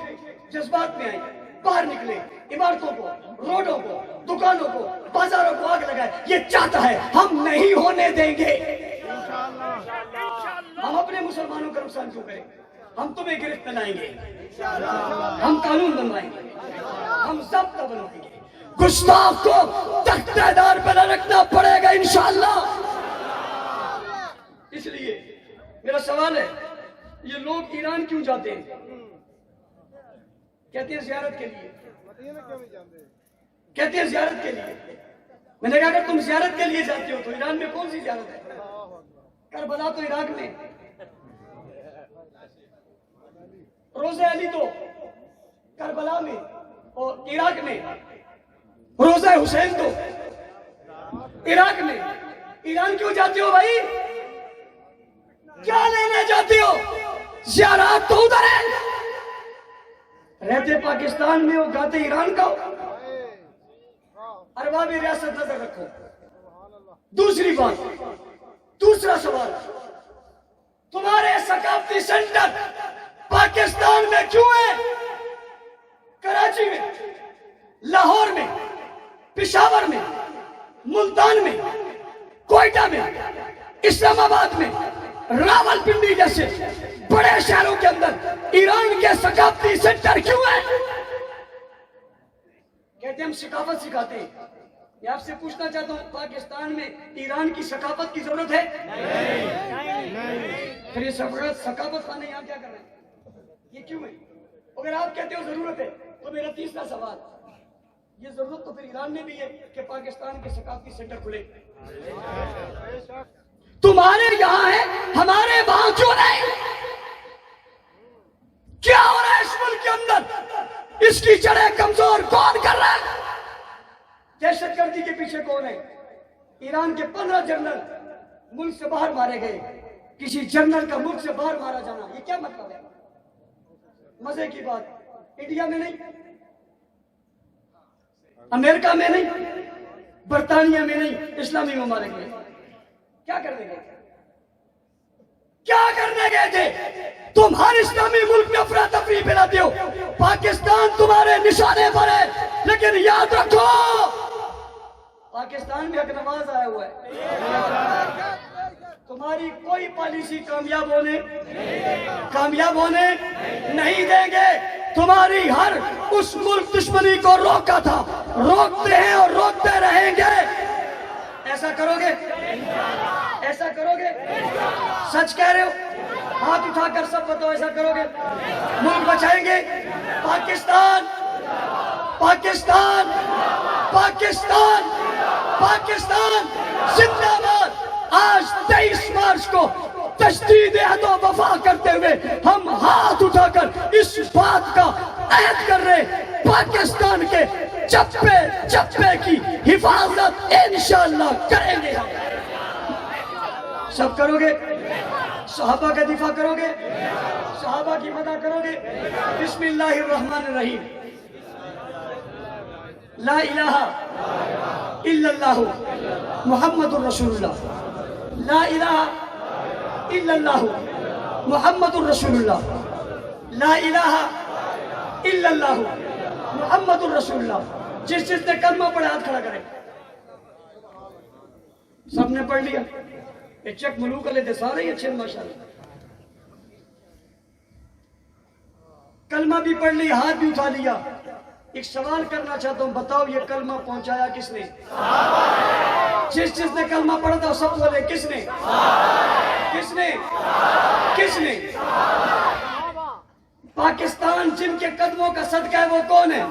جذبات میں آئے، باہر نکلے، عمارتوں کو، روڈوں کو، دکانوں کو، بازاروں کو آگ لگائے، یہ چاہتا ہے، ہم نہیں ہونے دیں گے۔ ہم اپنے مسلمانوں کا نقصان کیوں کریں؟ ہم تمہیں گرفت لائیں گے، ہم قانون بنوائیں گے، ہم ضابطہ بنوائیں گے، گستاخ کو تختہ دار پر رکھنا پڑے گا انشاءاللہ۔ اس لیے میرا سوال ہے، یہ لوگ ایران کیوں جاتے ہیں؟ کہتے ہیں زیارت کے لیے، کہتے ہیں زیارت کے لیے۔ میں نے کہا اگر تم زیارت کے لیے جاتے ہو تو ایران میں کون سی زیارت ہے؟ کربلا تو عراق میں، روزہ علی تو کربلا میں اور عراق میں، روزہ حسین تو عراق میں۔ ایران کیوں جاتے ہو بھائی؟ کیا لینے جاتے ہو؟ زیارات تو ادھر ہے، رہتے پاکستان میں ہو، گاتے ایران کا ہو۔ ارباب ریاست نظر رکھو۔ دوسری بات، دوسرا سوال، تمہارے ثقافتی سینٹر پاکستان میں کیوں ہے؟ کراچی میں، لاہور میں، پشاور میں، ملتان میں، کوئٹہ میں، اسلام آباد میں، راول پنڈی جیسے بڑے شہروں کے اندر ایران کے ثقافتی سینٹر کیوں ہیں؟ کہتے ہیں ہم ثقافت سکھاتے ہیں۔ میں آپ سے پوچھنا چاہتا ہوں، پاکستان میں ایران کی ثقافت کی ضرورت ہے؟ نہیں۔ پھر یہ ثقافت خانے یہاں کیا کر رہے ہیں؟ یہ کیوں ہے؟ اگر آپ کہتے ہو ضرورت ہے تو میرا تیسرا سوال، یہ ضرورت تو پھر ایران میں بھی ہے کہ پاکستان کے ثقافتی سینٹر کھلے۔ تمہارے یہاں ہے، ہمارے وہاں کیوں نہیں؟ کیا ہو رہا ہے اس ملک کے اندر؟ اس کی جڑیں کمزور کون کر رہا ہے؟ دہشت گردی کے پیچھے کون ہے؟ ایران کے 15 جنرل ملک سے باہر مارے گئے۔ کسی جنرل کا ملک سے باہر مارا جانا یہ کیا مطلب ہے؟ مزے کی بات، انڈیا میں نہیں، امریکہ میں نہیں، برطانیہ میں نہیں، اسلامی ممالک میں کیا کرنے گئے تھے؟ کیا کرنے گئے تھے؟ تم ہر اسلامی ملک میں افراتفری پھیلاتے ہو، پاکستان تمہارے نشانے پر ہے، لیکن یاد رکھو پاکستان میں حق نواز آیا ہوا ہے۔ تمہاری کوئی پالیسی کامیاب ہونے نہیں دیں گے۔ تمہاری ہر اس ملک دشمنی کو روکا تھا، روکتے ہیں اور روکتے رہیں گے۔ ایسا کرو گے؟ ایسا کرو گے؟ سچ کہہ رہے ہو؟ ہاتھ اٹھا کر سب بتاؤ، ایسا کرو گے؟ ملک بچائیں گے؟ پاکستان پاکستان پاکستان پاکستان زندہ باد۔ آج 23 مارچ کو تجدید عہد و وفا کرتے ہوئے ہم ہاتھ اٹھا کر اس بات کا عہد کر رہے، پاکستان کے چپے چپے کی حفاظت انشاءاللہ کریں گے۔ سب کرو گے؟ صحابہ کا دفاع کرو گے؟ صحابہ کی مدح کرو گے؟ بسم اللہ الرحمن الرحیم۔ لا الہ الا اللہ محمد الرسول اللہ۔ لا الہ الا اللہ محمد الرسول اللہ۔ لا الہ الا اللہ محمد الرسول اللہ۔ جس نے کلمہ پڑھا ہاتھ کھڑا کرے۔ سب نے پڑھ لیا؟ یہ چک ملوک علیہ سارے ہی اچھے ماشاءاللہ۔ کلمہ بھی پڑھ لی، ہاتھ بھی اٹھا لیا۔ ایک سوال کرنا چاہتا ہوں، بتاؤ یہ کلمہ پہنچایا کس نے؟ جس نے کلمہ پڑھا تھا سب بولے کس نے؟ کس نے؟ کس نے؟ پاکستان جن کے قدموں کا صدقہ ہے وہ کون ہے؟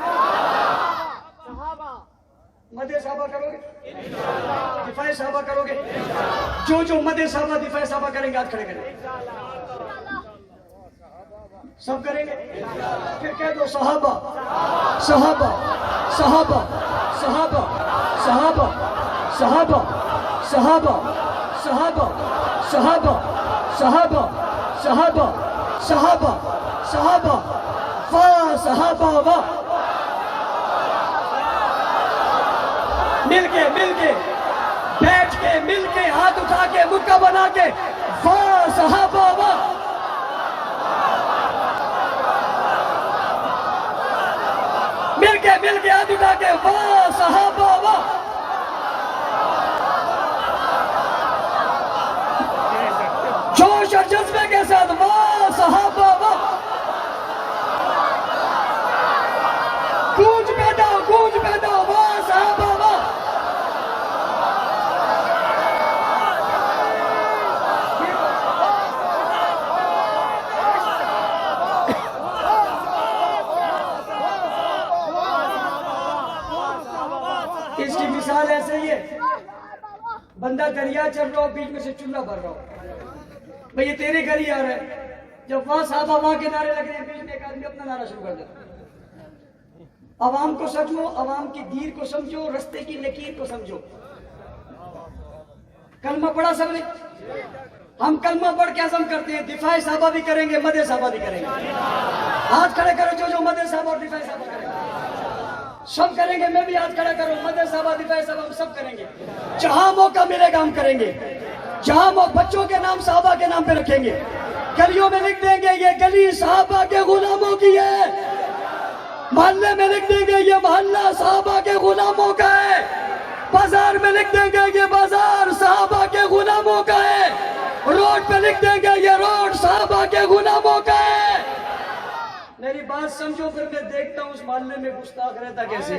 مدح صحابہ کرو گے؟ دفاع صحابہ کرو گے؟ جو مدح صحابہ دفاع صحابہ کریں گے ہاتھ کھڑے کریں گے؟ سب کریں گے؟ پھر کہہ دو صحابہ صحابہ صحابہ صحابہ صحابہ صحابہ صحابہ صحابہ صحابہ صحابہ صحابہ صحابہ صحابہ فا صحابہ وا۔ مل کے بیٹھ کے مل کے ہاتھ اٹھا کے مکہ بنا کے فا صحابہ وا۔ مل کے ہاتھ اٹھا کے واہ صحابہ واہ۔ جوش اور جذبے کے ساتھ واہ صحابہ واہ۔ گونج پیدا واہ صحابہ واہ۔ اس کی مثال ایسے ہی ہے، بندہ دریا چل رہا ہو، بیچ میں سے چولہا بھر رہا ہو، بھئی یہ تیرے گھر ہی آ رہا ہے، جب وہاں صحابہ وہاں کے نعرے لگ رہے ہیں، بیچ میں ایک آدمی اپنا نعرہ شروع کر دیتا۔ عوام کو سمجھو، عوام کی دیر کو سمجھو، رستے کی لکیر کو سمجھو۔ کلمہ پڑھا سب نے؟ ہم کلمہ پڑھ کے عزم کرتے ہیں، دفاع صحابہ بھی کریں گے، مدح صحابہ بھی کریں گے۔ ہاتھ کھڑے کرو جو مدح صحابہ اور دفاع صحابہ کریں گے۔ سب کریں گے، میں بھی ہاتھ کھڑا کروں، مدح صحابہ دفاع صحابہ سب کریں گے۔ جہاں موقع ملے گا ہم کریں گے، جہاں بچوں کے نام صحابہ کے نام پہ رکھیں گے، گلیوں میں لکھ دیں گے یہ گلی صحابہ کے غلاموں کی ہے، محلے میں لکھ دیں گے یہ محلہ صحابہ کے غلاموں کا ہے، بازار میں لکھ دیں گے یہ بازار صحابہ کے غلاموں کا ہے، روڈ پہ لکھ دیں گے یہ روڈ صحابہ کے غلاموں کا ہے۔ میری بات سمجھو، پھر میں دیکھتا ہوں اس محلے میں گستاخ رہتا کیسے۔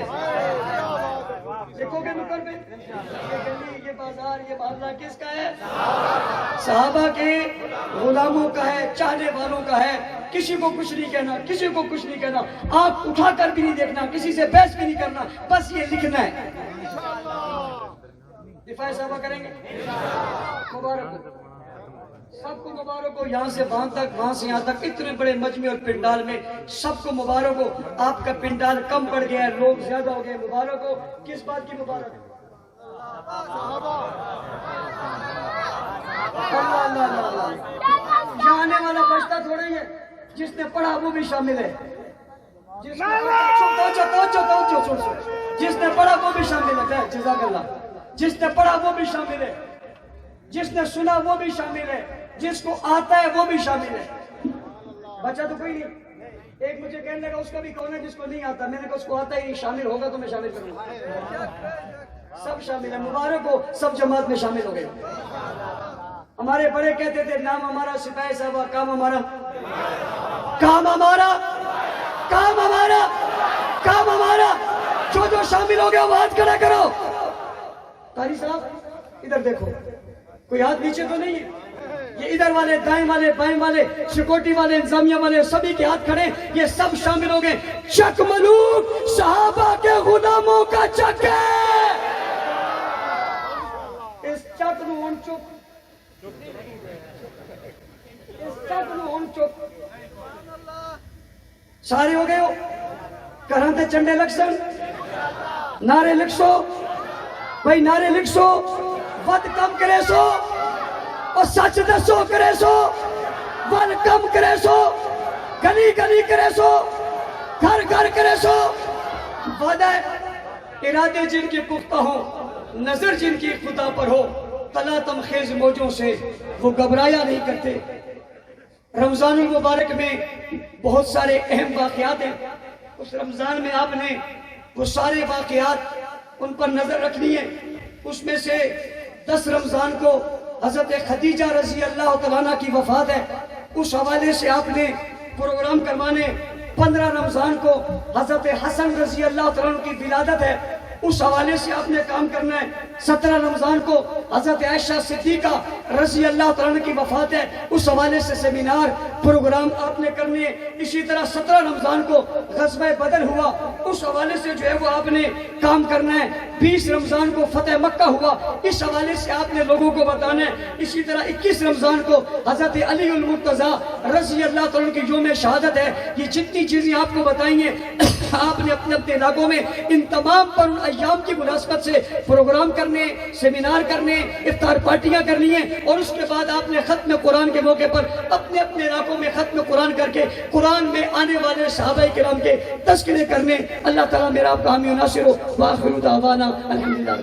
دیکھو گے نکل پہ یہ گلی، یہ بازار، یہ محلہ کس کا ہے؟ صحابہ کے غلاموں کا ہے، چاہنے والوں کا ہے۔ کسی کو کچھ نہیں کہنا، کسی کو کچھ نہیں کہنا، آنکھ اٹھا کر بھی نہیں دیکھنا، کسی سے بحث بھی نہیں کرنا، بس یہ لکھنا ہے۔ دفاع صحابہ کریں گے؟ مبارک ہو سب کو، مبارک ہو، یہاں سے وہاں تک، وہاں سے یہاں تک، اتنے بڑے مجمع اور پنڈال میں سب کو مبارک ہو۔ آپ کا پنڈال کم پڑ گیا ہے، لوگ زیادہ ہو گئے، مبارک ہو۔ کس بات کی مبارک ہے؟ اللہ اللہ اللہ۔ یہاں آنے والا بچتا تھوڑا ہی ہے، جس نے پڑھا وہ بھی شامل ہے۔ جس نے پڑھا وہ بھی شامل ہے. جزاک اللہ. جس نے پڑھا وہ بھی شامل ہے, جس نے سنا وہ بھی شامل ہے, جس کو آتا ہے وہ بھی شامل ہے. بچہ تو کوئی نہیں. ایک مجھے کہنے لگا اس کا بھی کون ہے جس کو نہیں آتا. میں نے کہا اس کو آتا ہی نہیں, شامل ہوگا تو میں شامل کروں گا. سب شامل ہے. مبارک ہو, سب جماعت میں شامل ہو گئے. ہمارے بڑے کہتے تھے نام ہمارا سپاہی صاحب, کام ہمارا, کام ہمارا, کام ہمارا, کام ہمارا. جو شامل ہو گیا وہ ہاتھ کھڑا کرو. قاری صاحب ادھر دیکھو, کوئی ہاتھ نیچے تو نہیں ہے. یہ ادھر والے, دائیں والے, بائیں والے, سیکورٹی والے, انتظامیہ والے, سبھی کے ہاتھ کھڑے. یہ سب شامل ہو گئے. چک ملوک صحابہ کے غلاموں کا چک ہے. اس چک نو ہن چک, اس چک نو ہن چک. سارے ہو گئے ہو. کراں تے چنڈے لگ سن. نعرے لکھ سو بھائی, نعرے لکھ سو. ود کم کرے سو اور سچ دسو کرے سو. ود کم کرے سو, گلی گلی کرے سو, گھر گھر کرے سو. وعدہ ارادے جن کے پختہ ہوں, نظر جن کی خدا پر ہو, تلاتم خیز موجوں سے وہ گھبرایا نہیں کرتے. رمضان المبارک میں بہت سارے اہم واقعات ہیں. اس رمضان میں آپ نے وہ سارے واقعات ان پر نظر رکھنی ہے. اس میں سے 10 رمضان کو حضرت خدیجہ رضی اللہ تعالیٰ عنہ کی وفات ہے, اس حوالے سے آپ نے پروگرام کروانے. 15 رمضان کو حضرت حسن رضی اللہ تعالیٰ عنہ کی ولادت ہے, اس حوالے سے آپ نے کام کرنا ہے. 17 رمضان کو حضرت عائشہ صدیقہ رضی اللہ تعالیٰ عنہ کی وفات ہے, اس حوالے سے سیمینار پروگرام آپ نے کرنے ہیں. اسی طرح 17 رمضان کو غزوہ بدر ہوا, اس حوالے سے جو ہے وہ آپ نے کام کرنا ہے. 20 رمضان کو فتح مکہ ہوا, اس حوالے سے آپ نے لوگوں کو بتانا ہے. اسی طرح 21 رمضان کو حضرت علی المرتضیٰ رضی اللہ تعالیٰ عنہ کی یوم شہادت ہے. یہ جتنی چیزیں آپ کو بتائیں گے آپ نے اپنے اپنے علاقوں میں ان تمام پر ایام کی مناسبت سے پروگرام کرنے, سیمینار کرنے, افطار پارٹیاں کرنی ہیں. اور اس کے بعد آپ نے ختم قرآن کے موقع پر اپنے اپنے علاقوں میں ختم قرآن کر کے قرآن میں آنے والے صحابہ کرام کے تذکرے کرنے. اللہ تعالیٰ میرا آپ کا حامی و ناصر ہو. وآخر دعوانا الحمدللہ.